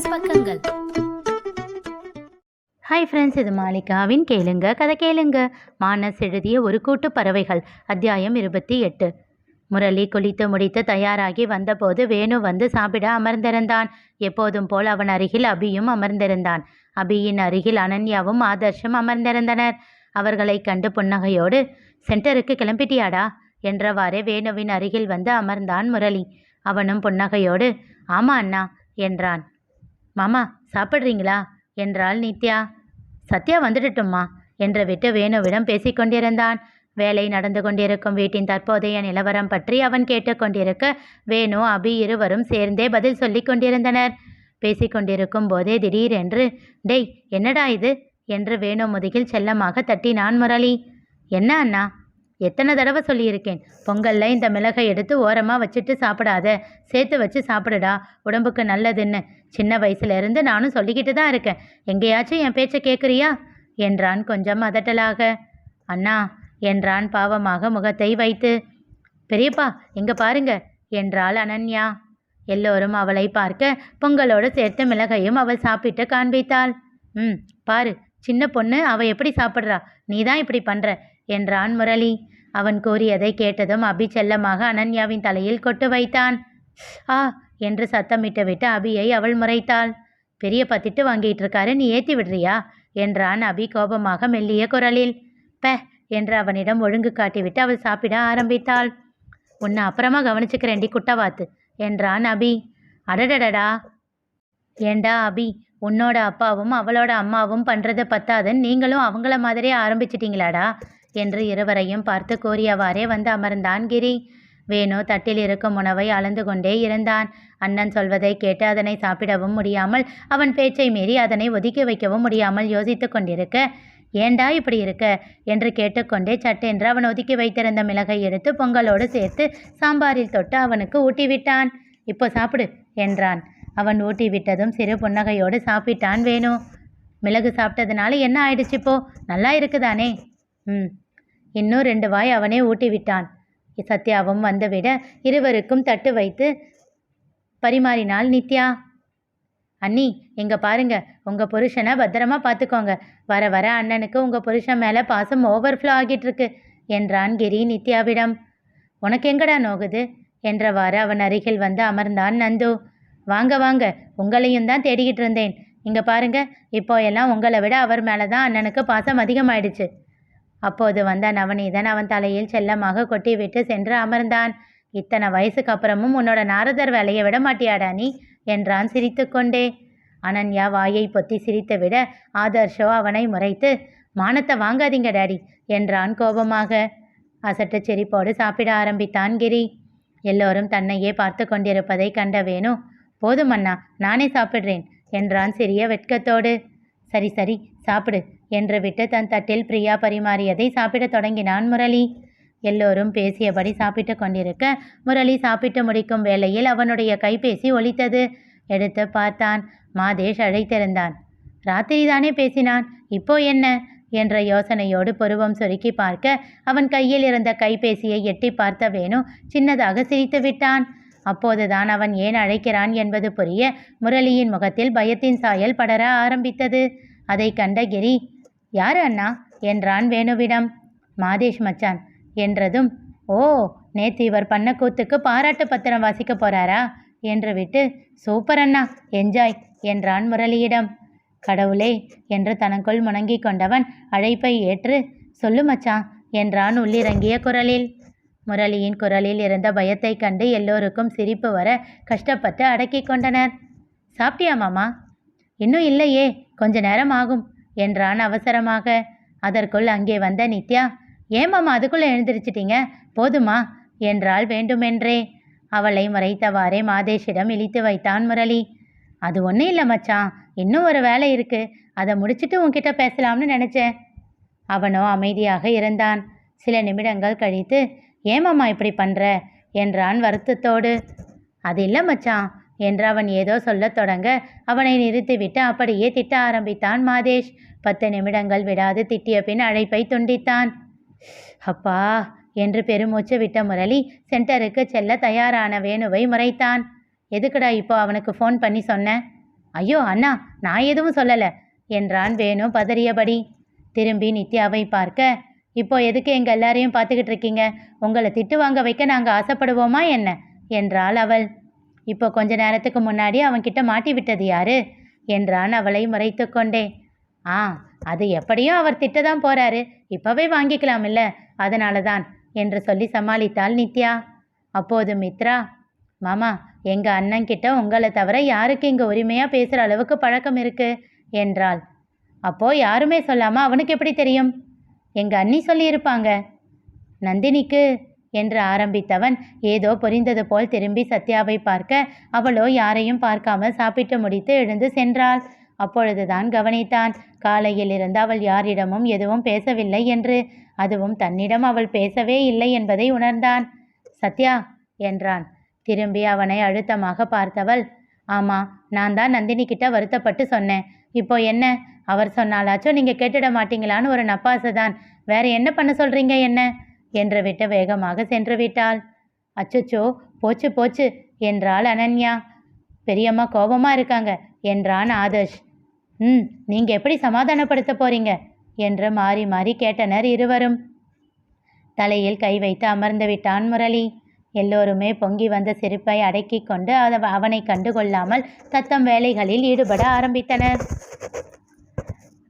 Plus பக்கங்கள். Hi friends, இது மாலிகாவின் கேளுங்க கதை கேளுங்க. மானஸ் எழுதிய ஒரு கூட்டு பறவைகள், அத்தியாயம் 28. முரளி குளித்து முடித்து தயாராகி வந்தபோது வேணு வந்து சாப்பிட அமர்ந்திருந்தான். எப்போதும் போல் அவன் அருகில் அபியும் அமர்ந்திருந்தான். அபியின் அருகில் அனன்யாவும் ஆதர்ஷும் அமர்ந்திருந்தனர். அவர்களை கண்டு புன்னகையோடு, சென்டருக்கு கிளம்பிட்டியாடா என்றவாறே வேணுவின் அருகில் வந்து அமர்ந்தான் முரளி. அவனும் புன்னகையோடு, ஆமா அண்ணா என்றான். மாமா சாப்பிட்றீங்களா என்றாள் நித்யா. சத்யா வந்துடட்டும்மா என்று விட்டு வேணுவிடம் பேசிக்கொண்டிருந்தான். வேலை நடந்து கொண்டிருக்கும் வீட்டின் தற்போதைய நிலவரம் பற்றி அவன் கேட்டுக்கொண்டிருக்க வேணு அபி இருவரும் சேர்ந்தே பதில் சொல்லி கொண்டிருந்தனர். பேசிக்கொண்டிருக்கும் போதே திடீரென்று, டேய் என்னடா இது என்று வேணு முதுகில் செல்லமாக தட்டினான் முரளி. என்ன அண்ணா, எத்தனை தடவை சொல்லியிருக்கேன், பொங்கல்ல இந்த மிளகை எடுத்து ஓரமாக வச்சுட்டு சாப்பிடாத, சேர்த்து வச்சு சாப்பிடுடா, உடம்புக்கு நல்லதுன்னு. சின்ன வயசுலேருந்து நானும் சொல்லிக்கிட்டு தான் இருக்கேன். எங்கேயாச்சும் என் பேச்சை கேட்குறியா என்றான் கொஞ்சம் அதட்டலாக. அண்ணா என்றான் பாவமாக முகத்தை வைத்து. பெரியப்பா இங்கே பாருங்க என்றாள் அனன்யா. எல்லோரும் அவளை பார்க்க பொங்கலோடு சேர்த்து மிளகையும் அவள் சாப்பிட்டு காண்பித்தாள். பாரு சின்ன பொண்ணு, அவள் எப்படி சாப்பிட்றா, நீ தான் இப்படி பண்ணுற என்றான் முரளி. அவன் கூறியதை கேட்டதும் அபி செல்லமாக அனன்யாவின் தலையில் கொட்டு வைத்தான். ஆ என்று சத்தமிட்டு விட்டு அபியை அவள் முறைத்தாள். பெரியப்பா திட்டு வாங்கிட்டு இருக்காரு, நீ ஏற்றி விடுறியா என்றான் அபி கோபமாக மெல்லிய குரலில். ப என்று அவனிடம் ஒழுங்கு காட்டிவிட்டு அவள் சாப்பிட ஆரம்பித்தாள். உன்னை அப்புறமா கவனிச்சுக்கிறேன்டி குட்டவாத்து என்றான் அபி. அடடடடா, ஏண்டா அபி, உன்னோட அப்பாவும் அவளோட அம்மாவும் பண்ணுறது பத்தாதுன்னு நீங்களும் அவங்கள மாதிரியே ஆரம்பிச்சிட்டிங்களாடா என்று இருவரையும் பார்த்து கூறியவாறே வந்து அமர்ந்தான் கிரி. வேணு தட்டில் இருக்கும் உணவை அளந்து கொண்டே இருந்தான். அண்ணன் சொல்வதை கேட்டு அதனை சாப்பிடவும் முடியாமல், அவன் பேச்சை மீறி அதனை ஒதுக்கி வைக்கவும் முடியாமல் யோசித்து கொண்டிருக்க, ஏண்டா இப்படி இருக்க என்று கேட்டுக்கொண்டே சட்டென்று அவன் ஒதுக்கி வைத்திருந்த மிளகை எடுத்து பொங்கலோடு சேர்த்து சாம்பாரில் தொட்டு அவனுக்கு ஊட்டிவிட்டான். இப்போ சாப்பிடு என்றான். அவன் ஊட்டி விட்டதும் சிறு புன்னகையோடு சாப்பிட்டான் வேணு. மிளகு சாப்பிட்டதுனால என்ன ஆயிடுச்சுப்போ, நல்லா இருக்குதானே? இன்னும் 2 வாய் அவனே ஊட்டி விட்டான். சத்யாவும் வந்துவிட இருவருக்கும் தட்டு வைத்து பரிமாறினாள் நித்யா. அண்ணி எங்க பாருங்க, உங்க புருஷனை பத்திரமா பார்த்துக்கோங்க. வர வர அண்ணனுக்கு உங்க புருஷன் மேலே பாசம் ஓவர்ஃப்ளோ ஆகிட்டு இருக்கு என்றான் கிரி நித்யாவிடம். உனக்கு எங்கடா நோகுது என்றவாறு அவன் அருகில் வந்து அமர்ந்தான் நந்து. வாங்க வாங்க, உங்களையும் தான் தேடிக்கிட்டு இருந்தேன். இங்கே பாருங்க, இப்போ எல்லாம் உங்களை விட அவர் மேலே தான் அண்ணனுக்கு பாசம் அதிகமாயிடுச்சு. அப்போது வந்த நவநீதன் அவன் தலையில் செல்லமாக கொட்டி விட்டு சென்று அமர்ந்தான். இத்தனை வயசுக்கு அப்புறமும் உன்னோட நாரதர் வேலையை விட மாட்டியாடா நீ என்றான் சிரித்து கொண்டே. அனன்யா வாயை பொத்தி சிரித்து விட ஆதர்ஷோ அவனை முறைத்து, மானத்தை வாங்காதீங்க டாடி என்றான் கோபமாக. அசட்டு சிரிப்போடு சாப்பிட ஆரம்பித்தான் கிரி. எல்லோரும் தன்னையே பார்த்து கொண்டிருப்பதை கண்ட வேணு, போதும் அண்ணா, நானே சாப்பிட்றேன் என்றான் சிறிய வெட்கத்தோடு. சரி சரி சாப்பிடு என்று விட்டு தன் தட்டில் பிரியா பரிமாறியதை சாப்பிடத் தொடங்கினான் முரளி. எல்லோரும் பேசியபடி சாப்பிட்டு கொண்டிருக்க முரளி சாப்பிட்டு முடிக்கும் வேளையில் அவனுடைய கைபேசி ஒலித்தது. எடுத்து பார்த்தான். மாதேஷ் அழைத்திருந்தான். ராத்திரி தானே பேசினான், இப்போ என்ன என்ற யோசனையோடு புருவம் சுருக்கி பார்க்க அவன் கையில் இருந்த கைபேசியை எட்டி பார்த்த வேணு சின்னதாக சிரித்து விட்டான். அப்போதுதான் அவன் ஏன் அழைக்கிறான் என்பது புரிய முரளியின் முகத்தில் பயத்தின் சாயல் படர ஆரம்பித்தது. அதை கண்ட கிரி, யாரு அண்ணா என்றான் வேணுவிடம். மாதேஷ் மச்சான் என்றதும், ஓ நேற்று இவர் பண்ண கூத்துக்கு பாராட்டு பத்திரம் வாசிக்க போறாரா என்று விட்டு, சூப்பர் அண்ணா, என்ஜாய் என்றான் முரளியிடம். கடவுளே என்று தனக்குள் முணங்கி கொண்டவன் அழைப்பை ஏற்று, சொல்லு மச்சான் என்றான் உள்ளிறங்கிய குரலில். முரளியின் குரலில் இருந்த பயத்தை கண்டு எல்லோருக்கும் சிரிப்பு வர கஷ்டப்பட்டு அடக்கி கொண்டனர். சாப்பிட்டியா மாமா? இன்னும் இல்லையே, கொஞ்ச நேரம் ஆகும் என்றான் அவசரமாக. அதற்குள் அங்கே வந்த நித்யா, ஏன் மாமா அதுக்குள்ளே எழுந்திரிச்சிட்டிங்க, போதுமா என்றாள் வேண்டுமென்றே. அவளை முறைத்தவாறே மாதேஷிடம் இழித்து வைத்தான் முரளி. அது ஒன்றும் இல்லை மச்சான், இன்னும் ஒரு வேலை இருக்கு, அதை முடிச்சுட்டு உன்கிட்ட பேசலாம்னு நினச்சேன். அவனோ அமைதியாக இருந்தான். சில நிமிடங்கள் கழித்து, ஏமாம்மா இப்படி பண்ணுற என்றான் வருத்தத்தோடு. அது இல்லை மச்சான் என்று அவன் ஏதோ சொல்லத் தொடங்க அவனை நிறுத்திவிட்டு அப்படியே திட்ட ஆரம்பித்தான் மாதேஷ். 10 நிமிடங்கள் விடாது திட்டிய பின் அழைப்பை துண்டித்தான். அப்பா என்று பெருமூச்சு விட்ட முரளி சென்டருக்கு செல்ல தயாரான வேணுவை முறைத்தான். எதுக்குடா இப்போ அவனுக்கு ஃபோன் பண்ணி சொன்ன? ஐயோ அண்ணா, நான் எதுவும் சொல்லலை என்றான் வேணு பதறியபடி. திரும்பி நித்யாவை பார்க்க, இப்போ எதுக்கு எங்கள் எல்லாரையும் பார்த்துக்கிட்டு இருக்கீங்க? உங்களை திட்டு வாங்க வைக்க நாங்கள் ஆசைப்படுவோமா என்ன என்றாள் அவள். இப்போ கொஞ்ச நேரத்துக்கு முன்னாடி அவன்கிட்ட மாட்டி விட்டது யாரு என்றான் அவளை மறைத்து கொண்டே. ஆ, அது எப்படியும் அவர் திட்டதான் போறாரு, இப்பவே வாங்கிக்கலாம் இல்ல, அதனால தான் என்று சொல்லி சமாளித்தாள் நித்யா. அப்போது மித்ரா, மாமா, எங்கள் அண்ணன்கிட்ட உங்களை தவிர யாருக்கு இங்கே உரிமையாக பேசுகிற அளவுக்கு பழக்கம் இருக்கு என்றாள். அப்போ யாருமே சொல்லாமல் அவனுக்கு எப்படி தெரியும்? எங்கள் அண்ணி சொல்லியிருப்பாங்க. நந்தினிக்கு என்று ஆரம்பித்தவன் ஏதோ புரிந்தது போல் திரும்பி சத்யாவை பார்க்க, அவளோ யாரையும் பார்க்காமல் சாப்பிட்டு முடித்து எழுந்து சென்றாள். அப்பொழுதுதான் கவனித்தான், காலையில் இருந்து அவள் யாரிடமும் எதுவும் பேசவில்லை என்று. அதுவும் தன்னிடம் அவள் பேசவே இல்லை என்பதை உணர்ந்தான். சத்யா என்றான். திரும்பி அவனை அழுத்தமாக பார்த்தவள், ஆமாம், நான் தான் நந்தினி கிட்ட வருத்தப்பட்டு சொன்னேன். இப்போ என்ன? அவர் சொன்னாலாச்சும் நீங்கள் கேட்டுட மாட்டீங்களான்னு ஒரு நப்பாசை தான். வேற என்ன பண்ண சொல்கிறீங்க என்ன என்று விட்டு வேகமாக சென்று விட்டாள். அச்சச்சோ, போச்சு போச்சு என்றாள் அனன்யா. பெரியம்மா கோபமாக இருக்காங்க என்றான் ஆதர்ஷ். நீங்கள் எப்படி சமாதானப்படுத்த போறீங்க என்று மாறி மாறி கேட்டனர் இருவரும். தலையில் கை வைத்து அமர்ந்து விட்டான் முரளி. எல்லோருமே பொங்கி வந்த சிரிப்பை அடக்கி கொண்டு அவனை கண்டுகொள்ளாமல் தத்தம் வேலைகளில் ஈடுபட ஆரம்பித்தனர்.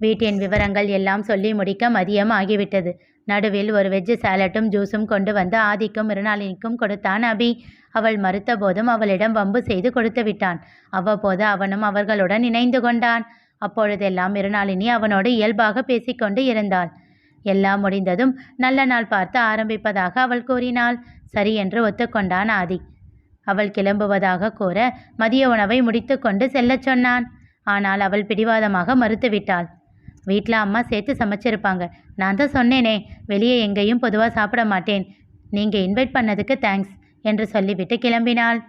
வீட்டின் விவரங்கள் எல்லாம் சொல்லி முடிக்க மதியம் ஆகிவிட்டது. நடுவில் ஒரு வெஜ்ஜு சாலட்டும் ஜூஸும் கொண்டு வந்து ஆதிக்கும் மிருணாளினிக்கும் கொடுத்தான் அபி. அவள் மறுத்த போதும் அவளிடம் வம்பு செய்து கொடுத்து விட்டான். அவ்வப்போது அவனும் அவர்களுடன் இணைந்து கொண்டான். அப்பொழுதெல்லாம் மிருணாளினி அவனோடு இயல்பாக பேசிக்கொண்டு இருந்தாள். எல்லாம் முடிந்ததும் நல்ல நாள் பார்த்து ஆரம்பிப்பதாக அவள் கூறினாள். சரி என்று ஒத்துக்கொண்டான் ஆதி. அவள் கிளம்புவதாக கூற மதிய உணவை முடித்து கொண்டு செல்லச் சொன்னான். ஆனால் அவள் பிடிவாதமாக மறுத்துவிட்டாள். வீட்டில் அம்மா சேர்த்து சமைச்சிருப்பாங்க, நான் தான் சொன்னேனே வெளியே எங்கேயும் பொதுவாக சாப்பிட மாட்டேன், நீங்கள் இன்வைட் பண்ணதுக்கு தேங்க்ஸ் என்று சொல்லிவிட்டு கிளம்பினாள்.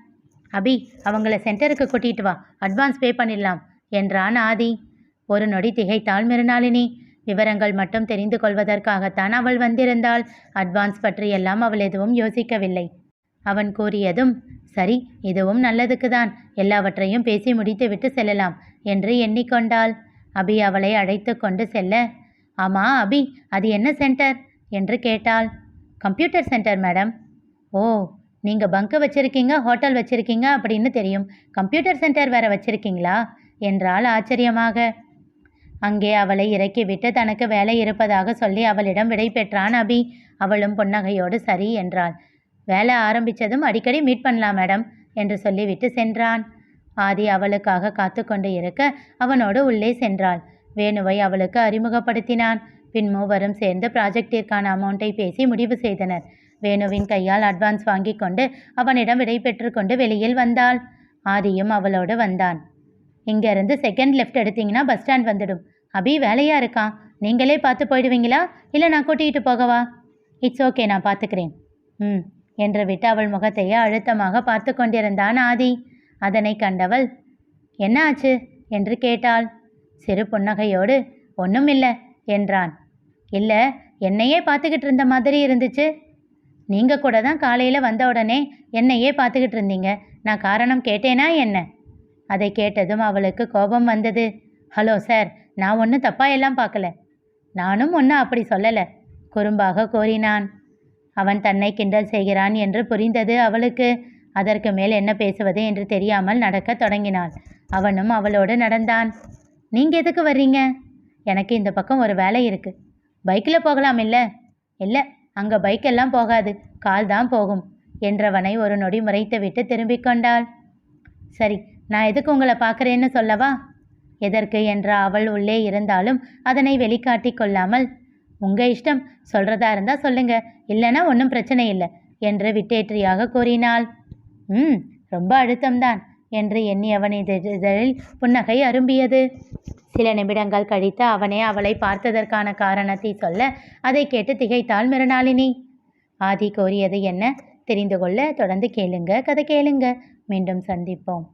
அபி, அவங்கள சென்டருக்கு கூட்டிகிட்டு வா, அட்வான்ஸ் பே பண்ணிடலாம் என்றான் ஆதி. ஒரு நொடி திகைத்தாள் மிருணாளினி. விவரங்கள் மட்டும் தெரிந்து கொள்வதற்காகத்தான் அவள் வந்திருந்தாள். அட்வான்ஸ் பற்றி எல்லாம் அவள் எதுவும் யோசிக்கவில்லை. அவன் கூறியதும், சரி, இதுவும் நல்லதுக்கு தான், எல்லாவற்றையும் பேசி முடித்துவிட்டு செல்லலாம் என்று எண்ணிக்கொண்டாள். அபி அவளை அழைத்து கொண்டு செல்ல, ஆமா அபி, அது என்ன சென்டர் என்று கேட்டாள். Computer centre madam. ஓ, நீங்கள் பங்கு வச்சுருக்கீங்க, ஹோட்டல் வச்சுருக்கீங்க அப்படின்னு தெரியும், கம்ப்யூட்டர் சென்டர் வேறு வச்சுருக்கீங்களா என்றாள் ஆச்சரியமாக. அங்கே அவளை இறக்கிவிட்டு தனக்கு வேலை இருப்பதாக சொல்லி அவளிடம் விடை பெற்றான் அபி. அவளும் புன்னகையோடு சரி என்றாள். வேலை ஆரம்பித்ததும் அடிக்கடி மீட் பண்ணலாம் மேடம் என்று சொல்லிவிட்டு சென்றான். ஆதி அவளுக்காக காத்து கொண்டு இருக்க அவனோடு உள்ளே சென்றாள். வேணுவை அவளுக்கு அறிமுகப்படுத்தினான். பின் மூவரும் சேர்ந்து ப்ராஜெக்டிற்கான அமௌண்ட்டை பேசி முடிவு செய்தனர். வேணுவின் கையால் அட்வான்ஸ் வாங்கி கொண்டு அவனிடம் விடை பெற்று கொண்டு வெளியில் வந்தாள். ஆதியும் அவளோடு வந்தான். இங்கேருந்து செகண்ட் லெஃப்ட் எடுத்தீங்கன்னா பஸ் ஸ்டாண்ட் வந்துடும். அபி வேலையாக இருக்கான், நீங்களே பார்த்து போயிடுவீங்களா இல்லை நான் கூட்டிகிட்டு போகவா? இட்ஸ் ஓகே, நான் பார்த்துக்கிறேன் என்று விட்டு அவள் முகத்தையே அழுத்தமாக பார்த்து கொண்டிருந்தான் ஆதி. அதனை கண்டவள், என்ன ஆச்சு என்று கேட்டாள். சிறு புன்னகையோடு, ஒன்றும் இல்லை என்றான். இல்லை, என்னையே பார்த்துக்கிட்டு இருந்த மாதிரி இருந்துச்சு. நீங்கள் கூட தான் காலையில் வந்த உடனே என்னையே பார்த்துக்கிட்டு இருந்தீங்க, நான் காரணம் கேட்டேனா என்ன? அதை கேட்டதும் அவளுக்கு கோபம் வந்தது. ஹலோ சார், நான் ஒன்றும் தப்பாக எல்லாம் பார்க்கல, நானும் ஒன்றும் அப்படி சொல்லலை குறும்பாக கோரினான். அவன் தன்னை கிண்டல் செய்கிறான் என்று புரிந்தது அவளுக்கு. அதற்கு மேல் என்ன பேசுவது என்று தெரியாமல் நடக்க தொடங்கினாள். அவனும் அவளோடு நடந்தான். நீங்கள் எதுக்கு வர்றீங்க? எனக்கு இந்த பக்கம் ஒரு வேலை இருக்குது. பைக்கில் போகலாம் இல்லை? இல்லை, அங்கே பைக்கெல்லாம் போகாது, கால் தான் போகும் என்றவனை ஒரு நொடி முறைத்து விட்டு திரும்பிக் கொண்டாள். சரி, நான் எதுக்கு உங்களை பார்க்குறேன்னு சொல்லவா? எதற்கு என்ற அவள் உள்ளே இருந்தாலும் அதனை வெளிக்காட்டி கொள்ளாமல், உங்கள் இஷ்டம், சொல்கிறதா இருந்தால் சொல்லுங்க, இல்லைன்னா ஒன்றும் பிரச்சனை இல்லை என்று விட்டேற்றியாக கூறினாள். ரொம்ப அழுத்தம்தான் என்று எண்ணி அவன் இதழில் புன்னகை அரும்பியது. சில நிமிடங்கள் கழித்து அவனே அவளை பார்த்ததற்கான காரணத்தை சொல்ல அதை கேட்டு திகைத்தாள் மிருணாளினி. ஆதி கோரியது என்ன தெரிந்து கொள்ள தொடர்ந்து கேளுங்க, கதை கேளுங்க. மீண்டும் சந்திப்போம்.